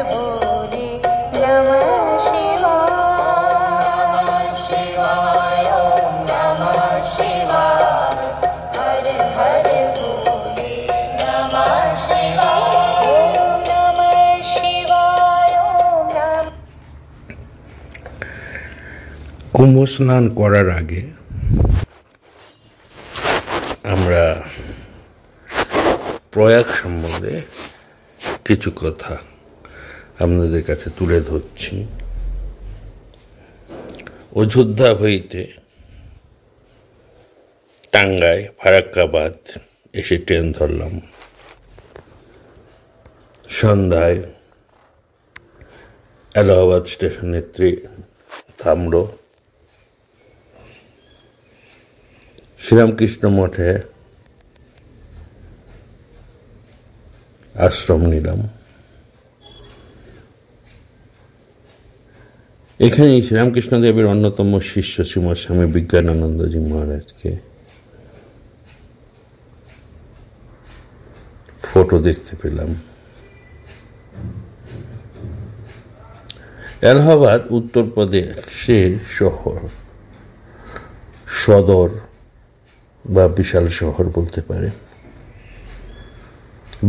भोले नमः शिवाय ओम नमः शिवाय हर हर भोले नमः शिवाय ओम नमः शिवाय ओम नमः। কুম্ভ স্নান করার আগে আমরা প্রয়াগ সম্বন্ধে কিছু কথা আপনাদের কাছে তুলে ধরছি। অযোধ্যা হইতে টাঙ্গাই ফারাক্কাবাদ এসে ট্রেন ধরলাম। সন্ধ্যায় এলাহাবাদ স্টেশনে থামল। শ্রীরামকৃষ্ণ মঠে আশ্রম নিলাম। এখানে শ্রীরামকৃষ্ণদেবের অন্যতম শিষ্য শ্রীমৎ স্বামী বিজ্ঞানানন্দজি মহারাজকে ফটো দেখতে পেলাম। এলাহাবাদ উত্তরপ্রদেশের শহর, সদর বা বিশাল শহর বলতে পারে,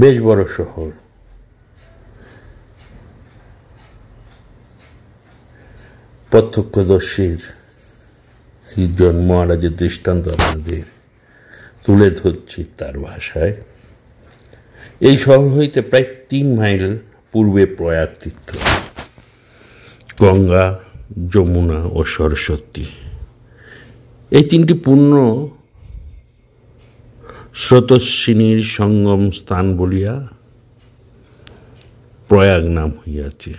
বেশ বড় শহর। প্রত্যক্ষদর্শীর একজন মহারাজের দৃষ্টান্ত আপনাদের তুলে ধরছি তার ভাষায়। এই শহর হইতে প্রায় 3 মাইল পূর্বে প্রয়াগ তীর্থ, গঙ্গা, যমুনা ও সরস্বতী এই 3টি পূর্ণ স্রোতস্বিনীর সঙ্গম স্থান বলিয়া প্রয়াগ নাম হইয়াছে।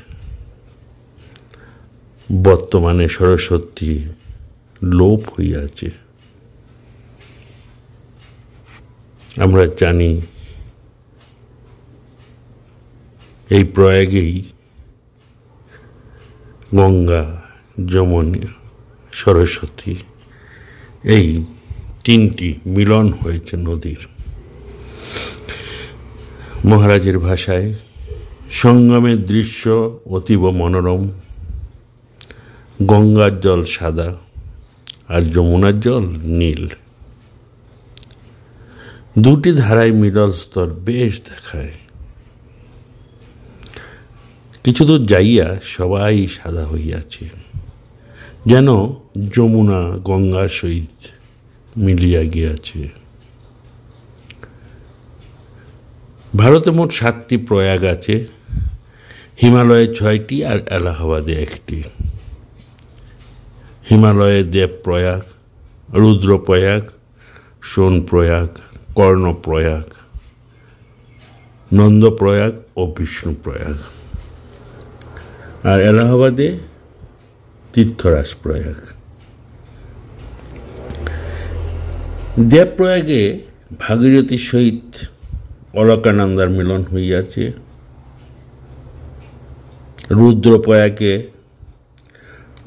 বর্তমানে সরস্বতী লোপ হইয়াছে। আমরা জানি এই প্রয়াগেই গঙ্গা, যমুনা, সরস্বতী এই 3টি মিলন হয়েছে নদীর। মহারাজের ভাষায় সঙ্গমের দৃশ্য অতীব মনোরম। গঙ্গার জল সাদা আর যমুনার জল নীল। দুটি ধারায় মিলন স্তর বেশ দেখায়। কিছু দূর যাইয়া সবাই সাদা হইয়াছে, যেন যমুনা গঙ্গার সহিত মিলিয়া গিয়াছে। ভারতে মোট 7টি প্রয়াগ আছে, হিমালয়ে 6টি আর এলাহাবাদে 1টি। হিমালয়ে দেবপ্রয়াগ, রুদ্রপ্রয়াগ, সোনপ্রয়াগ, কর্ণপ্রয়াগ, নন্দপ্রয়াগ ও বিষ্ণুপ্রয়াগ। আর এলাহাবাদে তীর্থরাজ প্রয়াগ। দেবপ্রয়াগে ভাগীরথীর সহিত অলকানন্দার মিলন হইয়াছে। রুদ্রপ্রয়াগে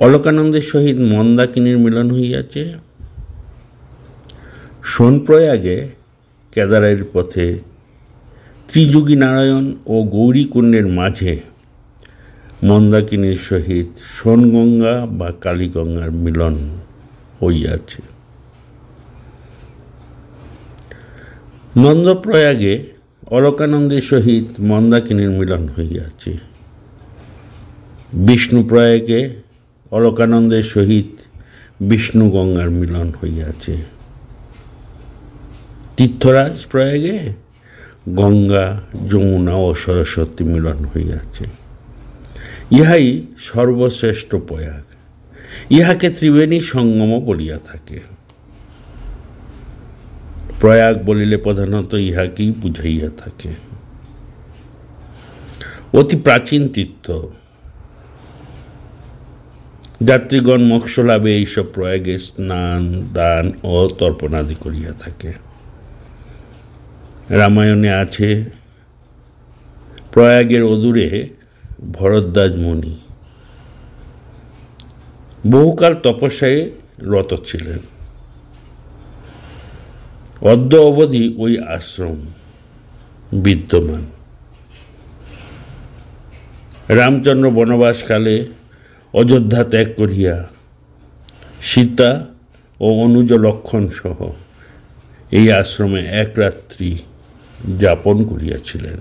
অলকানন্দের সহিত মন্দাকিনীর মিলন হইয়াছে। সোনপ্রয়াগে কেদারের পথে ত্রিযুগী নারায়ণ ও গৌরীকুণ্ডের মাঝে মন্দাকিনীর সহিত সোনগঙ্গা বা কালীগঙ্গার মিলন হইয়াছে। নন্দপ্রয়াগে অলকানন্দের সহিত মন্দাকিনীর মিলন হইয়াছে। বিষ্ণুপ্রয়াগে অলকানন্দের সহিত বিষ্ণুগঙ্গার মিলন হইয়াছে। তীর্থরাজ প্রয়াগে গঙ্গা, যমুনা ও সরস্বতী মিলন হইয়াছে। ইহাই সর্বশ্রেষ্ঠ প্রয়াগ। ইহাকে ত্রিবেণী সঙ্গম বলিয়া থাকে। প্রয়াগ বলিলে প্রধানত ইহাকেই বুঝাইয়া থাকে। অতি প্রাচীন তীর্থ। যাত্রীগণ মোক্ষ লাভে এইসব প্রয়াগে স্নান, দান ও তর্পণাদি করিয়া থাকে। রামায়ণে আছে, প্রয়াগের অদূরে ভরদ্বাজ মুনি বহুকাল তপস্যায় রত ছিলেন। অদ্য অবধি ওই আশ্রম বিদ্যমান। রামচন্দ্র বনবাসকালে অযোধ্যা ত্যাগ করিয়া সীতা ও অনুজ লক্ষণ সহ এই আশ্রমে এক রাত্রি যাপন করিয়াছিলেন।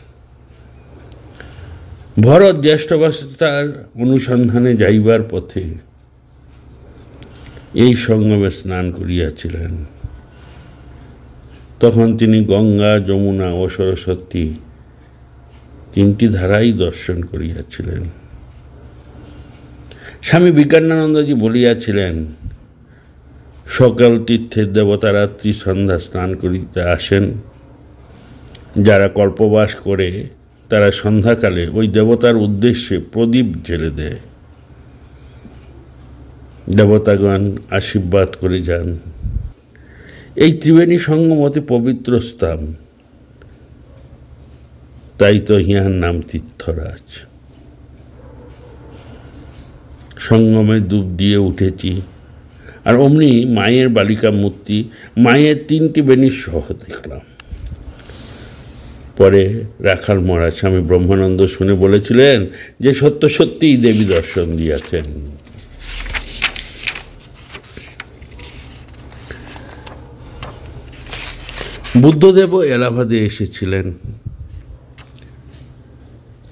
ভরত জ্যেষ্ঠাবস্থার অনুসন্ধানে যাইবার পথে এই সঙ্গমে স্নান করিয়াছিলেন। তখন তিনি গঙ্গা, যমুনা ও সরস্বতী তিনটি ধারাই দর্শন করিয়াছিলেন। স্বামী বিজ্ঞানানন্দজি বলিয়াছিলেন, সকল তীর্থের দেবতারা ত্রিসন্ধ্যা স্নান করিতে আসেন। যারা কল্পবাস করে তারা সন্ধ্যাকালে ওই দেবতার উদ্দেশ্যে প্রদীপ জ্বেলে দেয়। দেবতাগণ আশীর্বাদ করে যান। এই ত্রিবেণী সঙ্গম অতি পবিত্র স্থান, তাই তো ইহার নাম তীর্থরাজ। সঙ্গমে ডুব দিয়ে উঠেছি, আর অমনি মায়ের বালিকা মূর্তি, মায়ের তিনটি বেণী সহ দেখলাম। পরে রাখাল মহারাজ স্বামী ব্রহ্মানন্দ শুনে বলেছিলেন যে সত্য সত্যিই দেবী দর্শন দিয়াছেন। বুদ্ধদেবও এলাহাবাদে এসেছিলেন।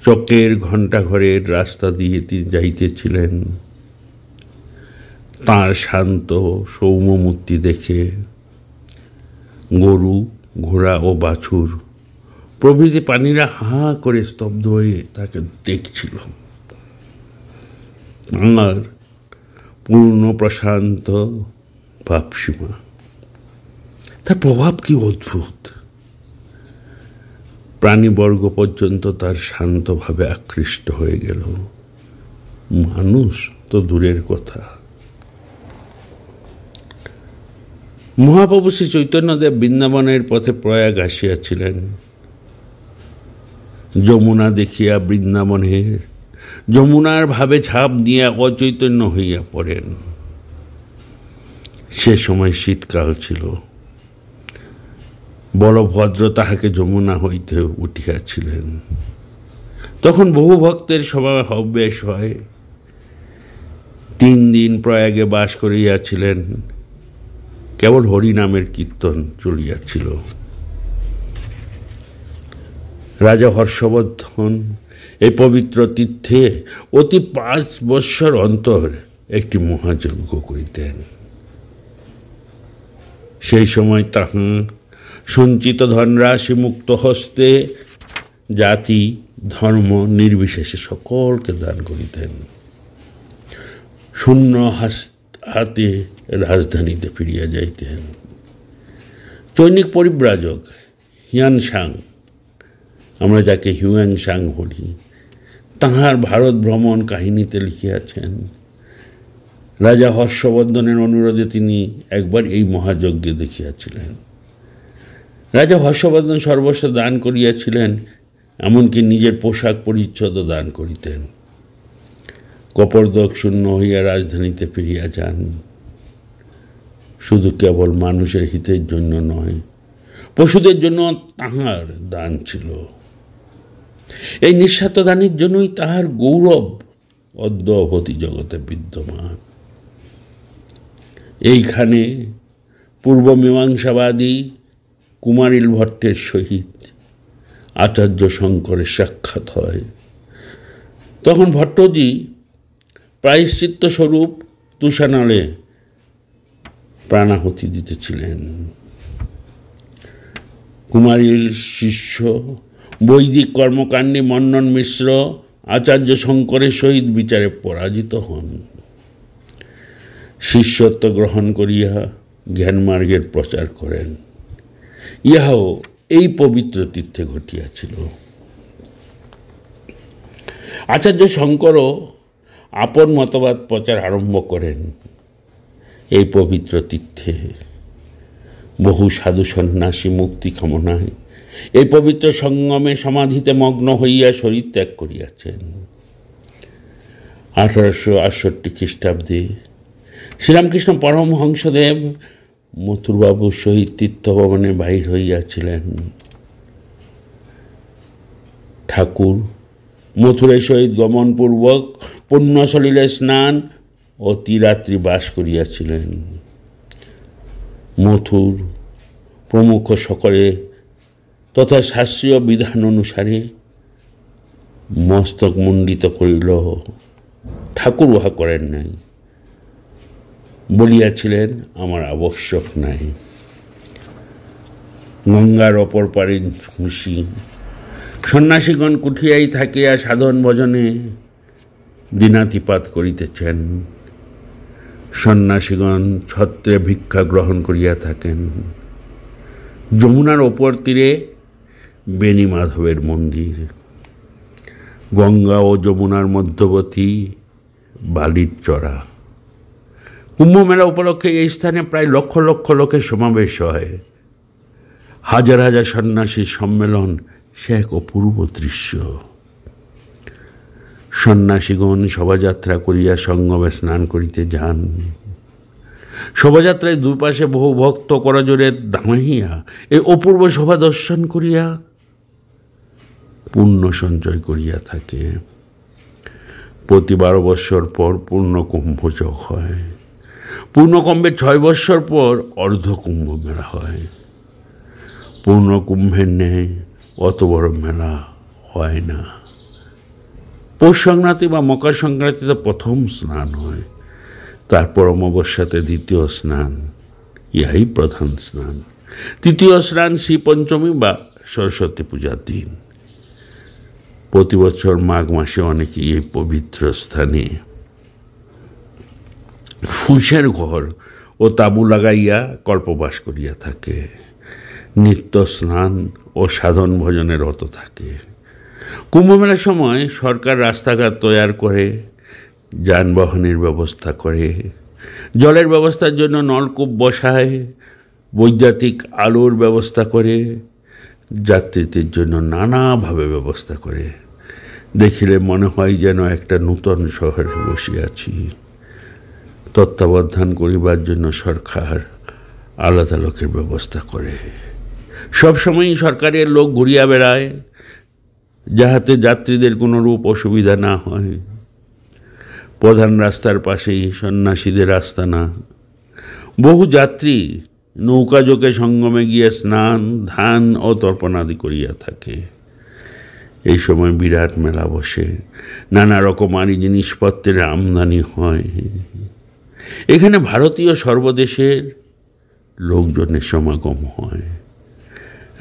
চকের ঘণ্টাঘরের রাস্তা দিয়ে তিনি যাইতেছিলেন। তাঁর শান্ত সৌম্য মূর্তি দেখে গরু, ঘোড়া ও বাছুর প্রভৃতি প্রাণীরা হাঁ করে স্তব্ধ হয়ে তাকে দেখছিল। তাঁর পূর্ণ প্রশান্ত ভাবসীমা, তার প্রভাব কি অদ্ভুত। প্রাণীবর্গ পর্যন্ত তার শান্তভাবে আকৃষ্ট হয়ে গেল, মানুষ তো দূরের কথা। মহাপ্রভু শ্রী চৈতন্যদেব বৃন্দাবনের পথে প্রয়াগ আসিয়াছিলেন। যমুনা দেখিয়া বৃন্দাবনের যমুনার ভাবে ঝাঁপ দিয়া অচৈতন্য হইয়া পড়েন। সে সময় শীতকাল ছিল। বলভদ্র তাহাকে যমুনা হইতে উঠিয়াছিলেন। তখন বহু ভক্তের সমাবেশ হয়। 3 দিন প্রয়াগে বাস করিয়াছিলেন। কেবল হরিনামের কীর্তন চলিয়াছিল। রাজা হর্ষবর্ধন এই পবিত্র তীর্থে অতি 5 বৎসর অন্তর একটি মহাযজ্ঞ করিতেন। সেই সময় তাহার সঞ্চিত ধনরাশি মুক্ত হস্তে জাতি ধর্ম নির্বিশেষে সকলকে দান করিতেন। শূন্য হাতে রাজধানীতে ফিরিয়া যাইতেন। চৈনিক পরিব্রাজক হিয়ানসাং, আমরা যাকে হিউয়ানসাং বলি, তাহার ভারত ভ্রমণ কাহিনীতে লিখিয়াছেন, রাজা হর্ষবর্ধনের অনুরোধে তিনি একবার এই মহাযজ্ঞে দেখিয়াছিলেন। রাজা হর্ষবর্ধন সর্বস্ব দান করিয়াছিলেন, এমনকি নিজের পোশাক পরিচ্ছদও দান করিতেন। কপর্দক শূন্য হইয়া রাজধানীতে ফিরিয়া যান। শুধু কেবল মানুষের হিতের জন্য নয়, পশুদের জন্য তাহার দান ছিল। এই নিঃস্বার্থ দানের জন্যই তাহার গৌরব অদ্য অবধি জগতে বিদ্যমান। এইখানে পূর্ব মীমাংসাবাদী কুমারিল ভট্টের সহিত আচার্য শঙ্করের সাক্ষাৎ হয়। তখন ভট্টজি প্রায়শ্চিত্ত স্বরূপ তুষানলে প্রাণাহুতি দিতেছিলেন। কুমারিল শিষ্য বৈদিক কর্মকাণ্ডে মন্নন মিশ্র আচার্য শঙ্করের সহিত বিচারে পরাজিত হন। শিষ্যত্ব গ্রহণ করিয়া জ্ঞানমার্গের প্রচার করেন। ইহাও এই পবিত্র তীর্থে ঘটিয়াছিল। আচার্য শঙ্করও আপন মতবাদ প্রচার আরম্ভ করেন এই পবিত্র তীর্থে। বহু সাধু সন্ন্যাসী মুক্তি কামনায় এই পবিত্র সঙ্গমে সমাধিতে মগ্ন হইয়া শরীর ত্যাগ করিয়াছেন। 1868 খ্রিস্টাব্দে শ্রীরামকৃষ্ণ পরমহংসদেব মথুরবাবুর সহিত তীর্থভবনে বাহির হইয়াছিলেন। ঠাকুর মথুরায় সহিত গমনপূর্বক পুণ্যসলিলে স্নান ও ত্রিরাত্রি বাস করিয়াছিলেন। মথুর প্রমুখ সকলে তথা শাস্ত্রীয় বিধান অনুসারে মস্তক মুণ্ডিত করিল, ঠাকুর উহা করেন নাই, বলিয়াছিলেন আমার আবশ্যক নাই। গঙ্গার অপর পারে খুশি সন্ন্যাসীগণ কুঠিয়াই থাকিয়া সাধন ভজনে দিনাতিপাত করিতেছেন। সন্ন্যাসীগণ ছত্রে ভিক্ষা গ্রহণ করিয়া থাকেন। যমুনার ওপর তীরে বেণী মাধবের মন্দির, গঙ্গা ও যমুনার মধ্যবর্তী বালির চড়া। কুম্ভ মেলা উপলক্ষে এই স্থানে প্রায় লক্ষ লক্ষ লোকের সমাবেশ হয়। হাজার হাজার সন্ন্যাসীর সম্মেলন, সে এক অপূর্ব দৃশ্য। সন্ন্যাসীগণ শোভাযাত্রা করিয়া সঙ্গমে স্নান করিতে যান। শোভাযাত্রায় দুপাশে বহু ভক্ত করজোড়ে দাঁড়াইয়া এই অপূর্ব শোভা দর্শন করিয়া পুণ্য সঞ্চয় করিয়া থাকে। প্রতি 12 বৎসর পর পূর্ণ কুম্ভযোগ হয়। পূর্ণকুম্ভে 6 বৎসর পর অর্ধ কুম্ভ মেলা হয়। পূর্ণ কুম্ভের ন্যায় অত বড় মেলা হয় না। পৌষ সংক্রান্তি বা মকর সংক্রান্তিতে প্রথম স্নান হয়, তারপর অমাবস্যাতে দ্বিতীয় স্নান, ইহাই প্রধান স্নান। তৃতীয় স্নান শ্রী পঞ্চমী বা সরস্বতী পূজার দিন। প্রতি বছর মাঘ মাসে অনেকেই এই পবিত্র স্থানে ফুসের ঘর ও তাঁবু লাগাইয়া কল্পবাস করিয়া থাকে। নিত্য স্নান ও সাধন ভজনে রত থাকে। কুম্ভমেলার সময় সরকার রাস্তাঘাট তৈয়ার করে, যানবাহনের ব্যবস্থা করে, জলের ব্যবস্থার জন্য নলকূপ বসায়, বৈদ্যুতিক আলোর ব্যবস্থা করে, যাত্রীদের জন্য নানাভাবে ব্যবস্থা করে। দেখিলে মনে হয় যেন একটা নূতন শহরে বসিয়াছি। তত্ত্বাবধান করিবার জন্য সরকার আলাদা লোকের ব্যবস্থা করে। সবসময়ই সরকারের লোক ঘুরিয়া বেড়ায়, যাহাতে যাত্রীদের কোনো রূপ অসুবিধা না হয়। প্রধান রাস্তার পাশেই সন্ন্যাসীদের আস্তানা। বহু যাত্রী নৌকাযোগে সঙ্গমে গিয়ে স্নান, ধান ও তর্পণাদি করিয়া থাকে। এই সময় বিরাট মেলা বসে, নানা রকমারি জিনিসপত্রের আমদানি হয়। এখানে ভারতীয় সর্বদেশের লোকজনের সমাগম হয়।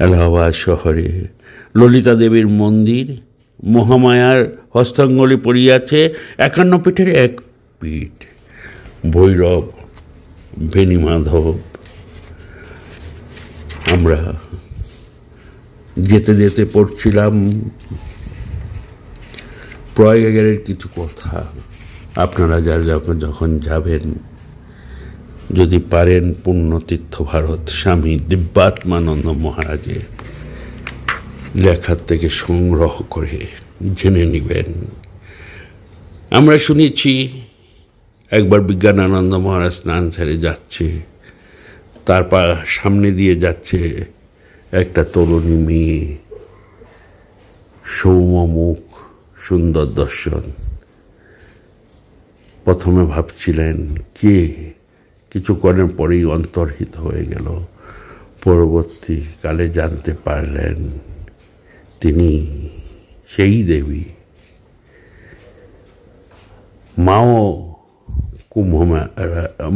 এলাহাবাদ শহরে ললিতা দেবীর মন্দির, মহামায়ার হস্তাঙ্গলি পড়িয়াছে 51 পীঠের এক পীঠ। ভৈরব, বেণী মাধব। আমরা যেতে যেতে পড়ছিলাম প্রয়াগের কিছু কথা। আপনারা যখন যাবেন, যদি পারেন পুণ্যতীর্থ ভারত স্বামী দিব্যাত্মানন্দ মহারাজের লেখার থেকে সংগ্রহ করে জেনে নেবেন। আমরা শুনেছি একবার বিজ্ঞানানন্দ মহারাজ স্নান ছেড়ে যাচ্ছে, তারপর সামনে দিয়ে যাচ্ছে একটা তরুণী মেয়ে, সৌম্যমুখ, সুন্দর দর্শন। প্রথমে ভাবছিলেন কে, কিছুক্ষণের পরেই অন্তর্হিত হয়ে গেল। পরবর্তীকালে জানতে পারলেন তিনি সেই দেবী।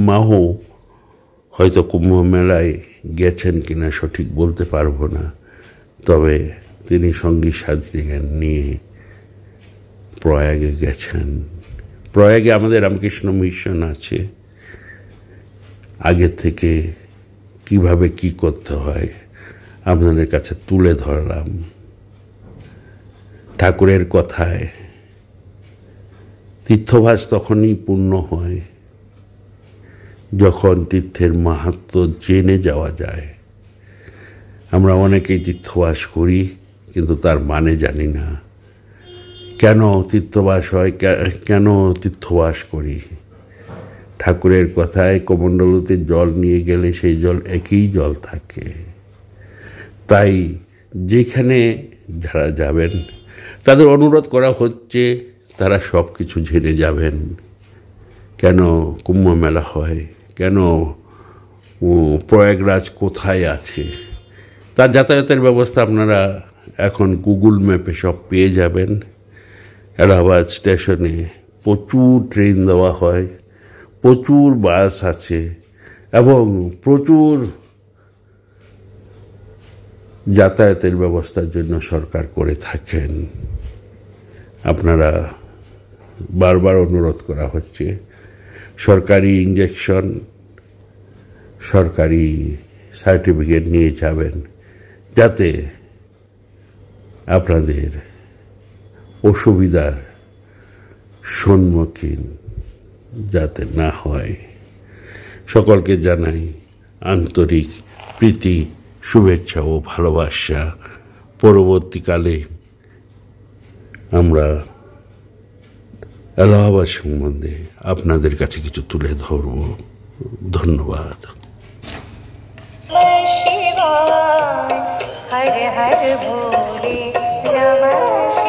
মাও হয়তো কুম্ভ মেলায় গেছেন কিনা সঠিক বলতে পারবো না, তবে তিনি সঙ্গী সাথীদের নিয়ে প্রয়াগে গেছেন। প্রয়াগে আমাদের রামকৃষ্ণ মিশন আছে। আগে থেকে কিভাবে কি করতে হয় আপনাদের কাছে তুলে ধরলাম। ঠাকুরের কথায় তীর্থবাস তখনই পূর্ণ হয় যখন তীর্থের মাহাত্ম্য জেনে যাওয়া যায়। আমরা অনেকেই তীর্থবাস করি, কিন্তু তার মানে জানি না। কেন তীর্থবাস হয়, কেন তীর্থবাস করি? ঠাকুরের কথায় কমণ্ডলুতে জল নিয়ে গেলে সেই জল একই জল থাকে। তাই যেখানে যারা যাবেন তাদের অনুরোধ করা হচ্ছে তারা সব কিছু জেনে যাবেন, কেন কুম্ভ মেলা হয়, কেন প্রয়াগরাজ কোথায় আছে। তার যাতায়াতের ব্যবস্থা আপনারা এখন গুগল ম্যাপে সব পেয়ে যাবেন। এলাহাবাদ স্টেশনে প্রচুর ট্রেন দেওয়া হয়, প্রচুর বাস আছে এবং প্রচুর যাতায়াতের ব্যবস্থার জন্য সরকার করে থাকেন। আপনারা বারবার অনুরোধ করা হচ্ছে সরকারি ইঞ্জেকশন, সরকারি সার্টিফিকেট নিয়ে যাবেন, যাতে আপনাদের অসুবিধার সম্মুখীন যাতে না হয়। সকলকে জানাই আন্তরিক প্রীতি, শুভেচ্ছা ও ভালোবাসা। পরবর্তীকালে আমরা এলাহাবাদ সম্বন্ধে আপনাদের কাছে কিছু তুলে ধরব। ধন্যবাদ। शिवाय हर हर भोले नमः।